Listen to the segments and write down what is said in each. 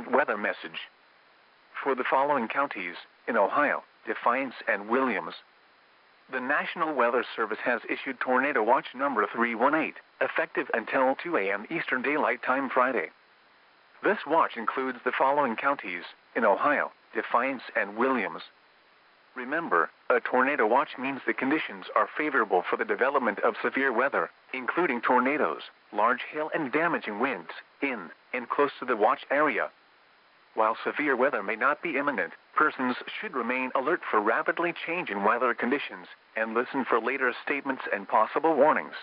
urgent weather message. For the following counties, in Ohio, Defiance and Williams, the National Weather Service has issued Tornado Watch number 318, effective until 2 a.m. Eastern Daylight Time Friday. This watch includes the following counties, in Ohio, Defiance and Williams. Remember, a tornado watch means the conditions are favorable for the development of severe weather, including tornadoes, large hail and damaging winds, in and close to the watch area. While severe weather may not be imminent, persons should remain alert for rapidly changing weather conditions and listen for later statements and possible warnings.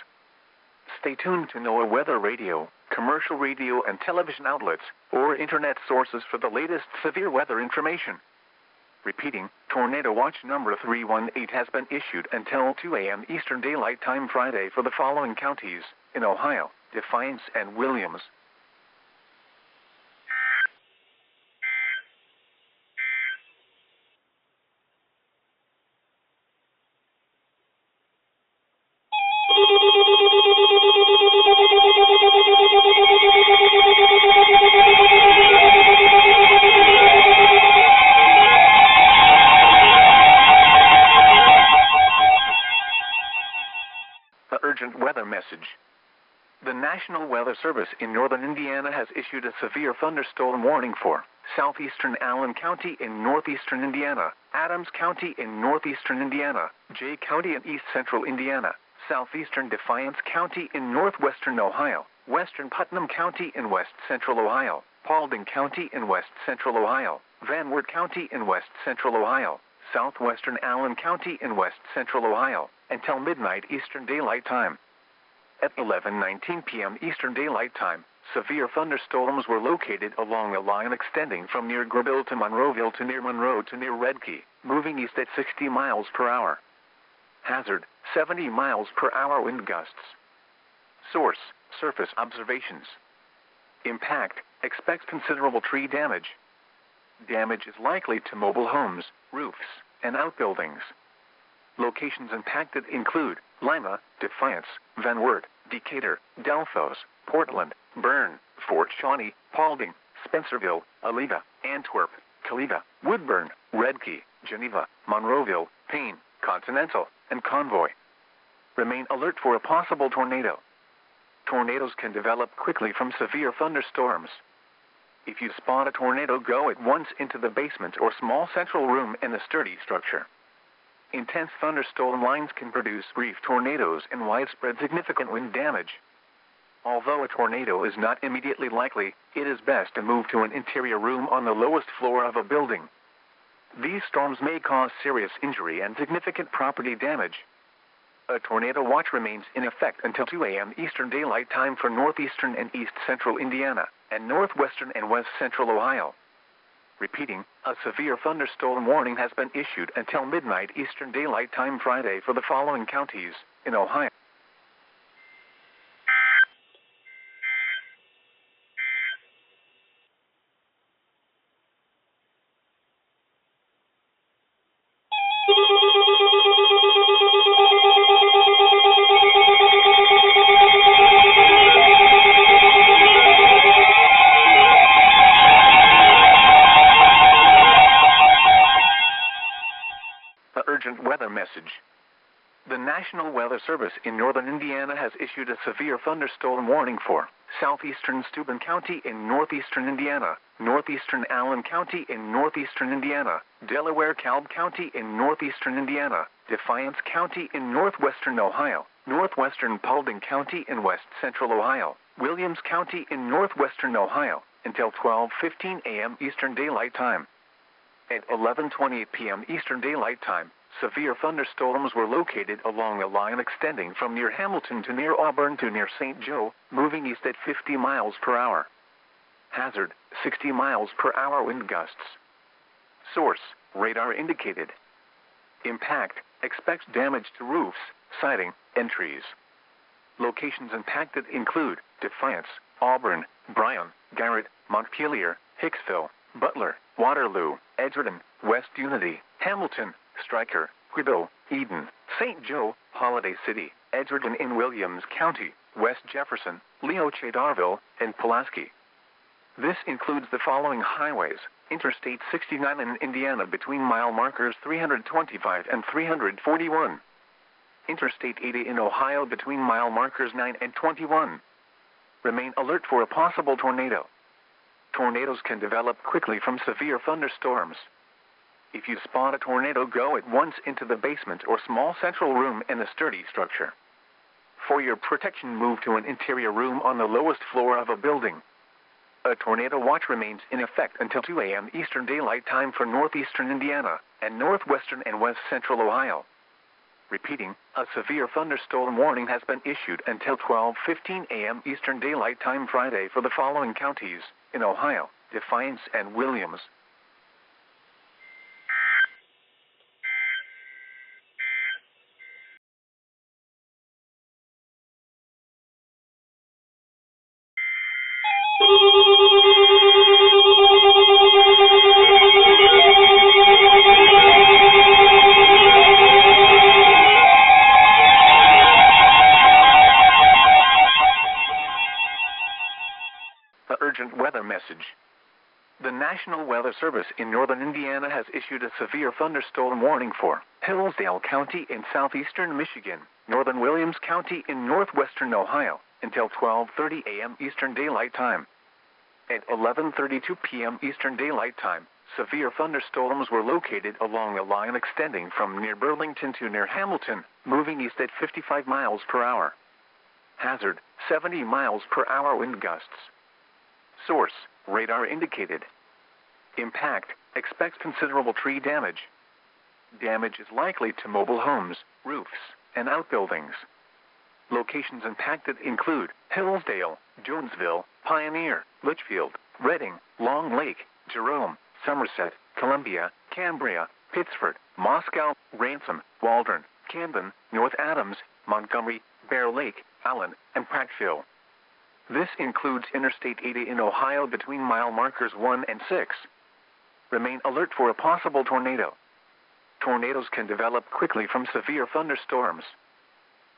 Stay tuned to NOAA weather radio, commercial radio and television outlets, or internet sources for the latest severe weather information. Repeating, Tornado Watch number 318 has been issued until 2 a.m. Eastern Daylight Time Friday for the following counties, in Ohio, Defiance and Williams. Urgent weather message. The National Weather Service in northern Indiana has issued a severe thunderstorm warning for southeastern Allen County in northeastern Indiana, Adams County in northeastern Indiana, Jay County in east central Indiana, southeastern Defiance County in northwestern Ohio, western Putnam County in west central Ohio, Paulding County in west central Ohio, Van Wert County in west central Ohio, southwestern Allen County in west central Ohio, until midnight Eastern Daylight Time. At 11:19 p.m. Eastern Daylight Time, severe thunderstorms were located along a line extending from near Greville to Monroeville to near Monroe to near Redkey, moving east at 60 miles per hour. Hazard, 70 miles per hour wind gusts. Source, surface observations. Impact, expects considerable tree damage. Damage is likely to mobile homes, roofs, and outbuildings. Locations impacted include Lima, Defiance, Van Wert, Decatur, Delphos, Portland, Bern, Fort Shawnee, Paulding, Spencerville, Oliva, Antwerp, Kaliva, Woodburn, Redkey, Geneva, Monroeville, Payne, Continental, and Convoy. Remain alert for a possible tornado. Tornadoes can develop quickly from severe thunderstorms. If you spot a tornado, go at once into the basement or small central room in a sturdy structure. Intense thunderstorm lines can produce brief tornadoes and widespread significant wind damage. Although a tornado is not immediately likely, it is best to move to an interior room on the lowest floor of a building. These storms may cause serious injury and significant property damage. A tornado watch remains in effect until 2 a.m. Eastern Daylight Time for northeastern and east central Indiana, and northwestern and west central Ohio. Repeating, a severe thunderstorm warning has been issued until midnight Eastern Daylight Time Friday for the following counties, in Ohio. Urgent weather message. The National Weather Service in northern Indiana has issued a severe thunderstorm warning for southeastern Steuben County in northeastern Indiana, northeastern Allen County in northeastern Indiana, Delaware Calb County in northeastern Indiana, Defiance County in northwestern Ohio, northwestern Paulding County in west central Ohio, Williams County in northwestern Ohio, until 12:15 a.m. Eastern Daylight Time. At 11:28 p.m. Eastern Daylight Time, severe thunderstorms were located along a line extending from near Hamilton to near Auburn to near St. Joe, moving east at 50 miles per hour. Hazard, 60 miles per hour wind gusts. Source, radar indicated. Impact, expects damage to roofs, siding, and trees. Locations impacted include Defiance, Auburn, Bryan, Garrett, Montpelier, Hicksville, Butler, Waterloo, Edgerton, West Unity, Hamilton, Stryker, Greville, Eden, St. Joe, Holiday City, Edgerton in Williams County, West Jefferson, Leoche Darville, and Pulaski. This includes the following highways: Interstate 69 in Indiana between mile markers 325 and 341. Interstate 80 in Ohio between mile markers 9 and 21. Remain alert for a possible tornado. Tornadoes can develop quickly from severe thunderstorms. If you spot a tornado, go at once into the basement or small central room in a sturdy structure. For your protection, move to an interior room on the lowest floor of a building. A tornado watch remains in effect until 2 a.m. Eastern Daylight Time for northeastern Indiana and northwestern and west central Ohio. Repeating, a severe thunderstorm warning has been issued until 12:15 a.m. Eastern Daylight Time Friday for the following counties in Ohio: Defiance and Williams. The urgent weather message. The National Weather Service in northern Indiana has issued a severe thunderstorm warning for Hillsdale County in southeastern Michigan, northern Williams County in northwestern Ohio, until 12:30 a.m. Eastern Daylight Time. At 11:32 p.m. Eastern Daylight Time, severe thunderstorms were located along a line extending from near Burlington to near Hamilton, moving east at 55 miles per hour. Hazard, 70 miles per hour wind gusts. Source, radar indicated. Impact, expects considerable tree damage. Damage is likely to mobile homes, roofs, and outbuildings. Locations impacted include Hillsdale, Jonesville, Pioneer, Litchfield, Reading, Long Lake, Jerome, Somerset, Columbia, Cambria, Pittsford, Moscow, Ransom, Waldron, Camden, North Adams, Montgomery, Bear Lake, Allen, and Prattville. This includes Interstate 80 in Ohio between mile markers 1 and 6. Remain alert for a possible tornado. Tornadoes can develop quickly from severe thunderstorms.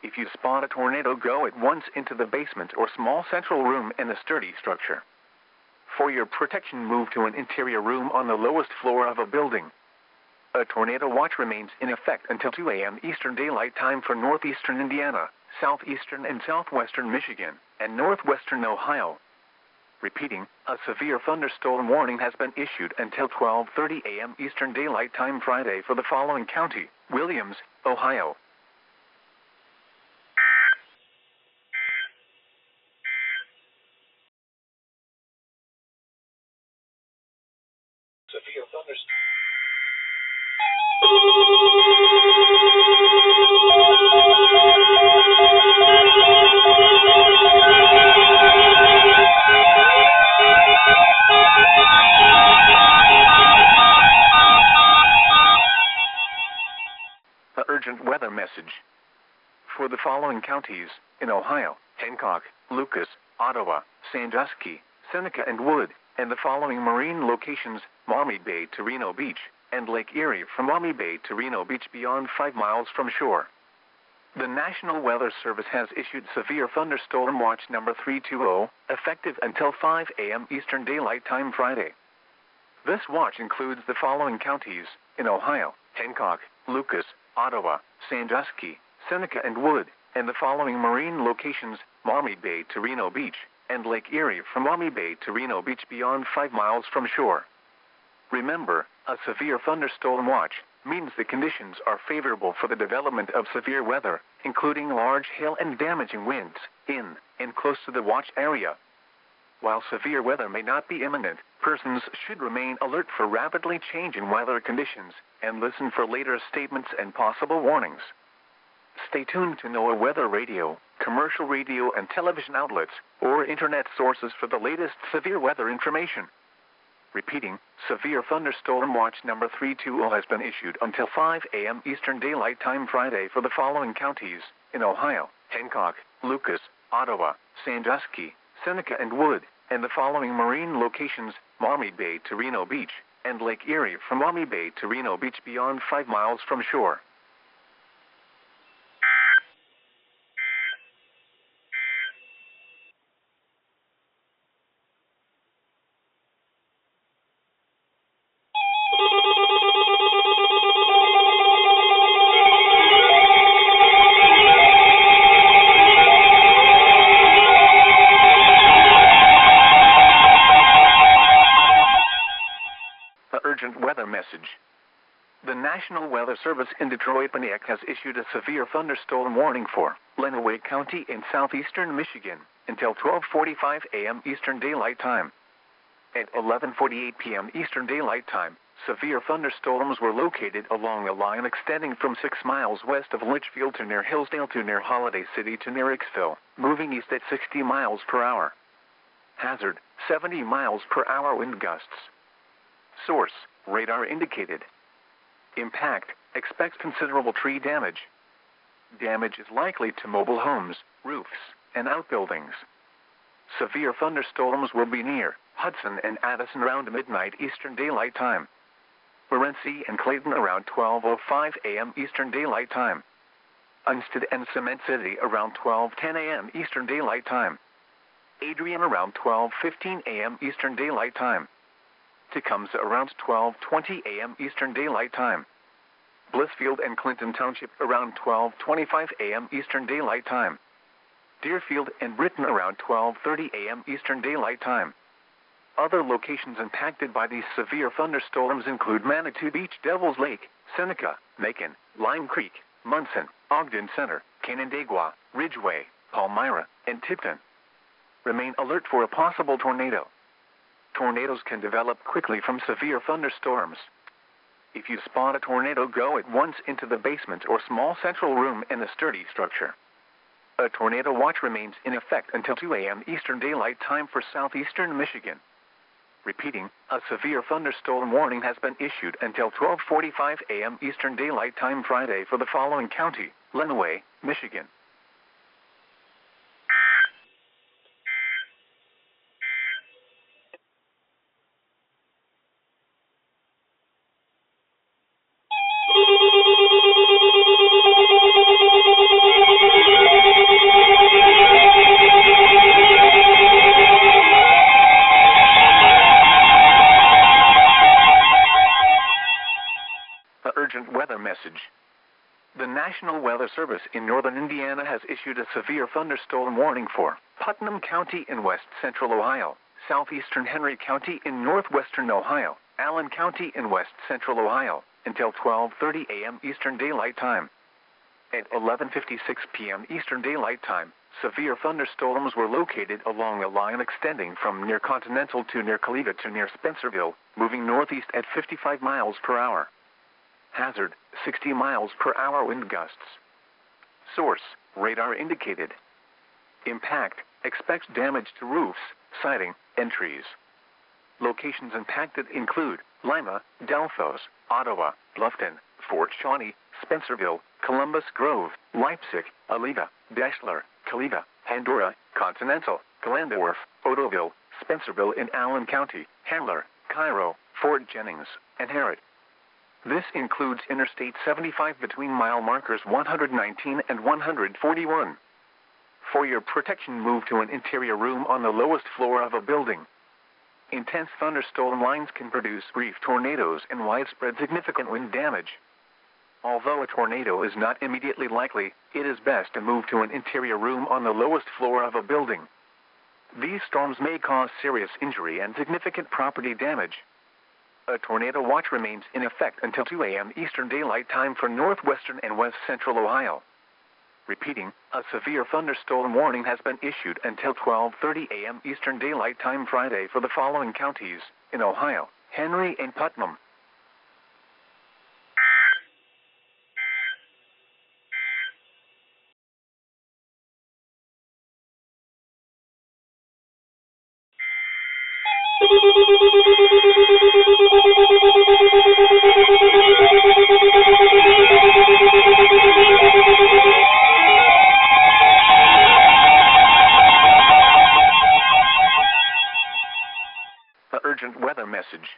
If you spot a tornado, go at once into the basement or small central room in a sturdy structure. For your protection, move to an interior room on the lowest floor of a building. A tornado watch remains in effect until 2 a.m. Eastern Daylight Time for northeastern Indiana, southeastern and southwestern Michigan, and northwestern Ohio. Repeating, a severe thunderstorm warning has been issued until 12:30 a.m. Eastern Daylight Time Friday for the following county: Williams, Ohio. Severe thunderstorm. The urgent weather message. For the following counties in Ohio: Hancock, Lucas, Ottawa, Sandusky, Seneca, and Wood, and the following marine locations: Maumee Bay to Reno Beach, and Lake Erie from Maumee Bay to Reno Beach beyond 5 miles from shore. The National Weather Service has issued Severe Thunderstorm Watch number 320, effective until 5 a.m. Eastern Daylight Time Friday. This watch includes the following counties in Ohio: Hancock, Lucas, Ottawa, Sandusky, Seneca, and Wood, and the following marine locations: Maumee Bay to Reno Beach, and Lake Erie from Maumee Bay to Reno Beach beyond 5 miles from shore. Remember, a severe thunderstorm watch means the conditions are favorable for the development of severe weather, including large hail and damaging winds, in and close to the watch area. While severe weather may not be imminent, persons should remain alert for rapidly changing weather conditions and listen for later statements and possible warnings. Stay tuned to NOAA weather radio, commercial radio and television outlets, or internet sources for the latest severe weather information. Repeating, Severe Thunderstorm Watch number 320 has been issued until 5 a.m. Eastern Daylight Time Friday for the following counties in Ohio: Hancock, Lucas, Ottawa, Sandusky, Seneca, and Wood, and the following marine locations: Maumee Bay to Reno Beach, and Lake Erie from Maumee Bay to Reno Beach beyond 5 miles from shore. urgent weather message. The National Weather Service in Detroit-Pontiac has issued a severe thunderstorm warning for Lenawee County in southeastern Michigan until 12:45 a.m. Eastern Daylight Time. At 11:48 p.m. Eastern Daylight Time, severe thunderstorms were located along a line extending from 6 miles west of Litchfield to near Hillsdale to near Holiday City to near Ixville, moving east at 60 miles per hour. Hazard, 70 miles per hour wind gusts. Source, radar indicated. Impact, expects considerable tree damage. Damage is likely to mobile homes, roofs, and outbuildings. Severe thunderstorms will be near Hudson and Addison around midnight Eastern Daylight Time. Morenci and Clayton around 12:05 a.m. Eastern Daylight Time. Unsted and Cement City around 12:10 a.m. Eastern Daylight Time. Adrian around 12:15 a.m. Eastern Daylight Time. Tecumseh around 12:20 a.m. Eastern Daylight Time. Blissfield and Clinton Township around 12:25 a.m. Eastern Daylight Time. Deerfield and Britain around 12:30 a.m. Eastern Daylight Time. Other locations impacted by these severe thunderstorms include Manitou Beach, Devil's Lake, Seneca, Macon, Lime Creek, Munson, Ogden Center, Canandaigua, Ridgeway, Palmyra, and Tipton. Remain alert for a possible tornado. Tornadoes can develop quickly from severe thunderstorms. If you spot a tornado, go at once into the basement or small central room in a sturdy structure. A tornado watch remains in effect until 2 a.m. Eastern Daylight Time for southeastern Michigan. Repeating, a severe thunderstorm warning has been issued until 12:45 a.m. Eastern Daylight Time Friday for the following county: Lenawee, Michigan. Urgent weather message. The National Weather Service in northern Indiana has issued a severe thunderstorm warning for Putnam County in west central Ohio, southeastern Henry County in northwestern Ohio, Allen County in west central Ohio, until 12:30 a.m. Eastern Daylight Time. At 11:56 p.m. Eastern Daylight Time, severe thunderstorms were located along a line extending from near Continental to near Toledo to near Spencerville, moving northeast at 55 miles per hour. Hazard, 60 miles per hour wind gusts. Source, radar indicated. Impact, expects damage to roofs, siding, and trees. Locations impacted include Lima, Delphos, Ottawa, Bluffton, Fort Shawnee, Spencerville, Columbus Grove, Leipzig, Alida, Deschler, Kalida, Pandora, Continental, Glandorf, Otoville, Spencerville in Allen County, Handler, Cairo, Fort Jennings, and Harrod. This includes Interstate 75 between mile markers 119 and 141. For your protection, move to an interior room on the lowest floor of a building. Intense thunderstorm lines can produce brief tornadoes and widespread significant wind damage. Although a tornado is not immediately likely, it is best to move to an interior room on the lowest floor of a building. These storms may cause serious injury and significant property damage. A tornado watch remains in effect until 2 a.m. Eastern Daylight Time for northwestern and west central Ohio. Repeating, a severe thunderstorm warning has been issued until 12:30 a.m. Eastern Daylight Time Friday for the following counties in Ohio: Henry and Putnam. Urgent weather message.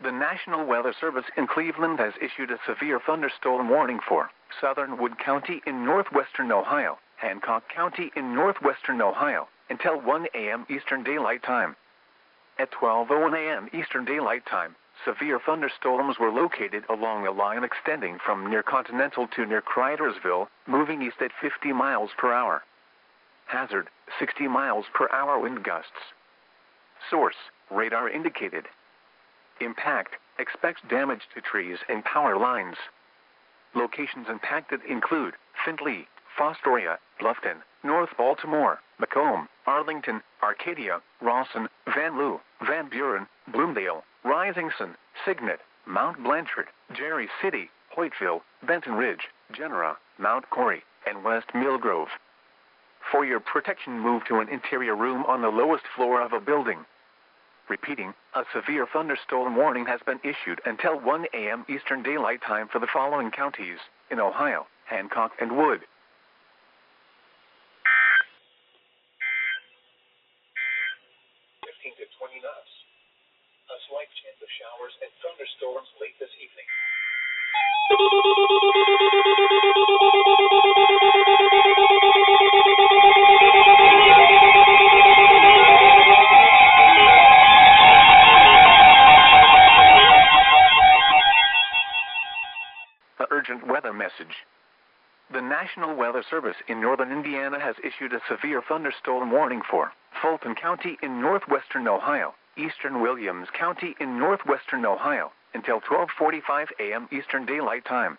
The National Weather Service in Cleveland has issued a severe thunderstorm warning for Southern Wood County in northwestern Ohio, Hancock County in northwestern Ohio, until 1 a.m. Eastern Daylight Time. At 12:01 a.m. Eastern Daylight Time, severe thunderstorms were located along a line extending from near Continental to near Cridersville, moving east at 50 miles per hour. Hazard, 60 miles per hour wind gusts. Source, radar indicated. Impact, expects damage to trees and power lines. Locations impacted include Findlay, Fostoria, Bluffton, North Baltimore, Macomb, Arlington, Arcadia, Rawson, Van Loo, Van Buren, Bloomdale, Risington, Signet, Mount Blanchard, Jerry City, Hoytville, Benton Ridge, Genera, Mount Corey, and West Millgrove. For your protection, move to an interior room on the lowest floor of a building. Repeating, a severe thunderstorm warning has been issued until 1 a.m. Eastern Daylight Time for the following counties in Ohio: Hancock and Wood. 15 to 20 knots. A slight chance of showers and thunderstorms late this evening. The urgent weather message. The National Weather Service in northern Indiana has issued a severe thunderstorm warning for Fulton County in northwestern Ohio, eastern Williams County in northwestern Ohio, until 12:45 a.m. Eastern Daylight Time.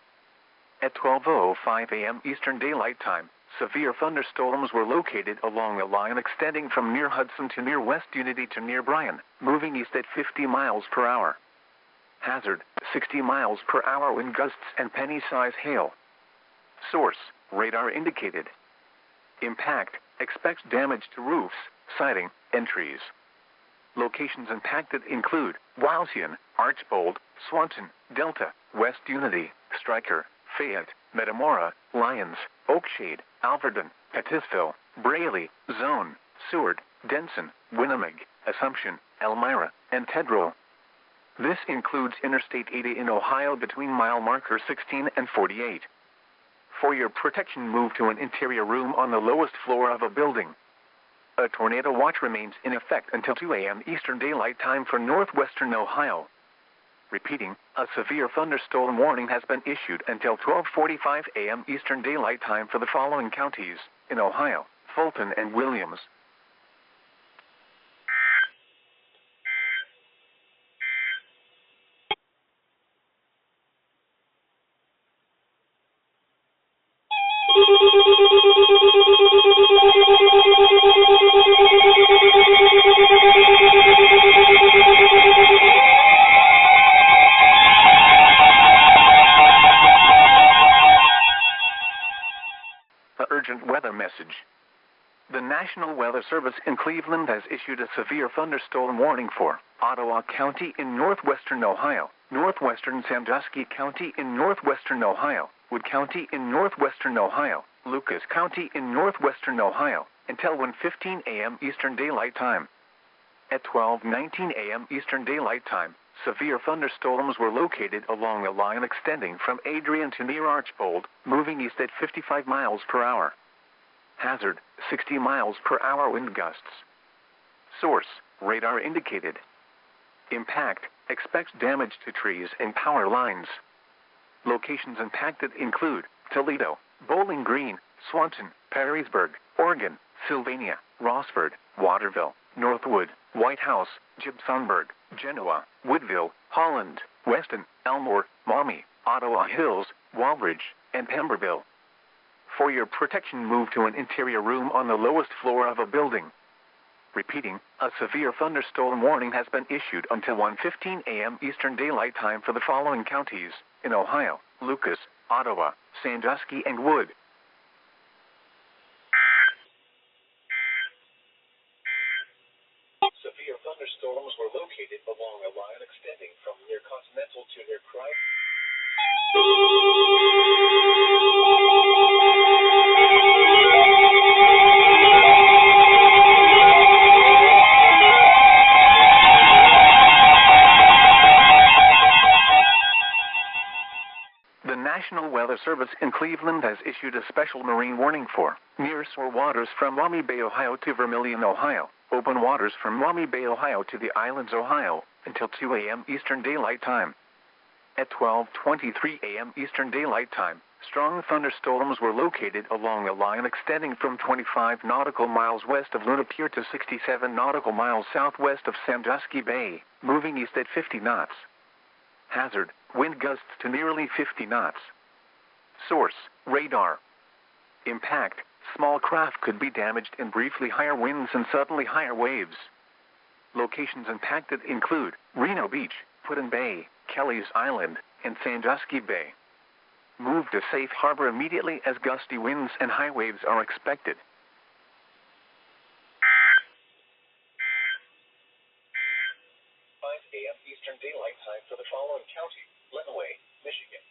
At 12:05 a.m. Eastern Daylight Time, severe thunderstorms were located along a line extending from near Hudson to near West Unity to near Bryan, moving east at 50 miles per hour. Hazard, 60 miles per hour wind gusts and penny-size hail. Source, radar indicated. Impact, expects damage to roofs, siding, and trees. Locations impacted include Wauseon, Archbold, Swanton, Delta, West Unity, Stryker, Fayette, Metamora, Lyons, Oakshade, Alverton, Pettisville, Braley, Zone, Seward, Denson, Winnipeg, Assumption, Elmira, and Tedrow. This includes Interstate 80 in Ohio between mile marker 16 and 48. For your protection, move to an interior room on the lowest floor of a building. A tornado watch remains in effect until 2 a.m. Eastern Daylight Time for northwestern Ohio. Repeating, a severe thunderstorm warning has been issued until 12:45 a.m. Eastern Daylight Time for the following counties in Ohio: Fulton and Williams. The urgent weather message. The National Weather Service in Cleveland has issued a severe thunderstorm warning for Ottawa County in northwestern Ohio, northwestern Sandusky County in northwestern Ohio, Wood County in northwestern Ohio, Lucas County in northwestern Ohio, until 1:15 a.m. Eastern Daylight Time. At 12:19 a.m. Eastern Daylight Time, severe thunderstorms were located along a line extending from Adrian to near Archbold, moving east at 55 miles per hour. Hazard, 60 miles per hour wind gusts. Source, radar indicated. Impact, expects damage to trees and power lines. Locations impacted include Toledo, Bowling Green, Swanton, Perrysburg, Oregon, Sylvania, Rossford, Waterville, Northwood, White House, Gibsonburg, Genoa, Woodville, Holland, Weston, Elmore, Maumee, Ottawa Hills, Walbridge, and Pemberville. For your protection, move to an interior room on the lowest floor of a building. Repeating, a severe thunderstorm warning has been issued until 1:15 a.m. Eastern Daylight Time for the following counties in Ohio: Lucas, Ottawa, Sandusky, and Wood. Severe thunderstorms were located along a line extending from near Continental to near Cry. The National Weather Service in Cleveland has issued a special marine warning for nearshore waters from Maumee Bay, Ohio to Vermilion, Ohio, open waters from Maumee Bay, Ohio to the Islands, Ohio, until 2 a.m. Eastern Daylight Time. At 12:23 a.m. Eastern Daylight Time, strong thunderstorms were located along a line extending from 25 nautical miles west of Luna Pier to 67 nautical miles southwest of Sandusky Bay, moving east at 50 knots. Hazard, wind gusts to nearly 50 knots. Source, radar. Impact, small craft could be damaged in briefly higher winds and suddenly higher waves. Locations impacted include Reno Beach, Putin Bay, Kelly's Island, and Sandusky Bay. Move to safe harbor immediately as gusty winds and high waves are expected. 5 a.m. Eastern Daylight Time for the following county: Lenawee, Michigan.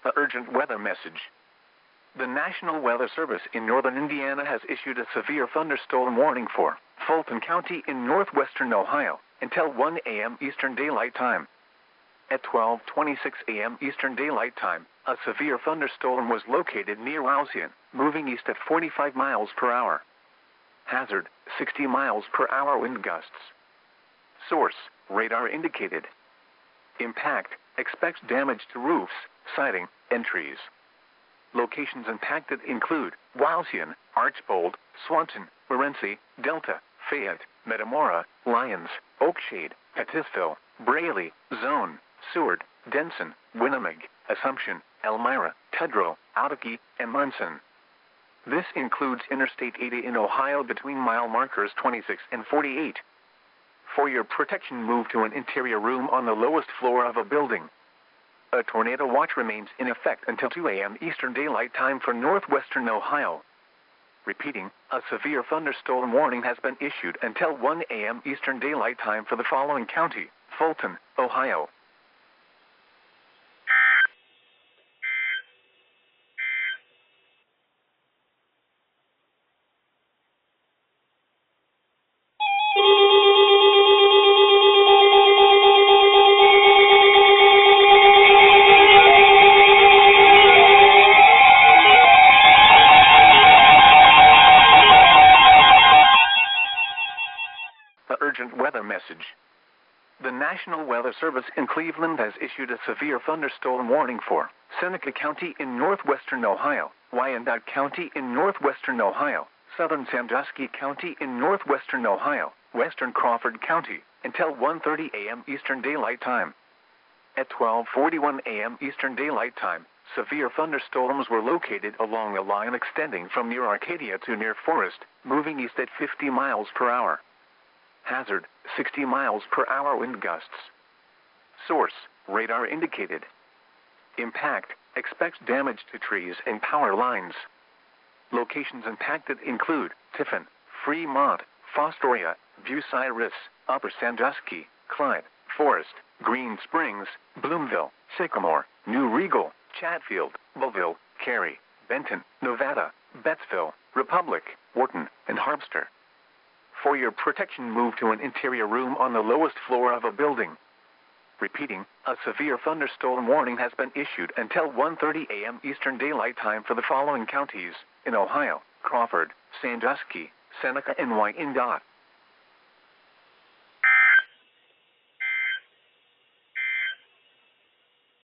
The urgent weather message. The National Weather Service in northern Indiana has issued a severe thunderstorm warning for Fulton County in northwestern Ohio until 1 a.m. Eastern Daylight Time. At 12:26 a.m. Eastern Daylight Time, a severe thunderstorm was located near Wauseon, moving east at 45 miles per hour. Hazard, 60 miles per hour wind gusts. Source, radar indicated. Impact, expects damage to roofs, siding, and trees. Locations impacted include Wauseon, Archbold, Swanton, Morenci, Delta, Fayette, Metamora, Lyons, Oakshade, Pettisville, Braley, Zone, Seward, Denson, Winnipeg, Assumption, Elmira, Tudrow, Outakie, and Munson. This includes Interstate 80 in Ohio between mile markers 26 and 48. For your protection, move to an interior room on the lowest floor of a building. A tornado watch remains in effect until 2 a.m. Eastern Daylight Time for northwestern Ohio. Repeating, a severe thunderstorm warning has been issued until 1 a.m. Eastern Daylight Time for the following county: Fulton, Ohio. Urgent weather message. The National Weather Service in Cleveland has issued a severe thunderstorm warning for Seneca County in northwestern Ohio, Wyandotte County in northwestern Ohio, southern Sandusky County in northwestern Ohio, western Crawford County, until 1:30 a.m. Eastern Daylight Time. At 12:41 a.m. Eastern Daylight Time, severe thunderstorms were located along a line extending from near Arcadia to near Forest, moving east at 50 miles per hour. Hazard, 60 miles per hour wind gusts. Source, radar indicated. Impact, expects damage to trees and power lines. Locations impacted include Tiffin, Fremont, Fostoria, Bucyrus, Upper Sandusky, Clyde, Forest, Green Springs, Bloomville, Sycamore, New Regal, Chatfield, Belleville, Cary, Benton, Nevada, Bettsville, Republic, Wharton, and Harpster. For your protection, move to an interior room on the lowest floor of a building. Repeating, a severe thunderstorm warning has been issued until 1:30 a.m. Eastern Daylight Time for the following counties in Ohio: Crawford, Sandusky, Seneca, and Wyandotte.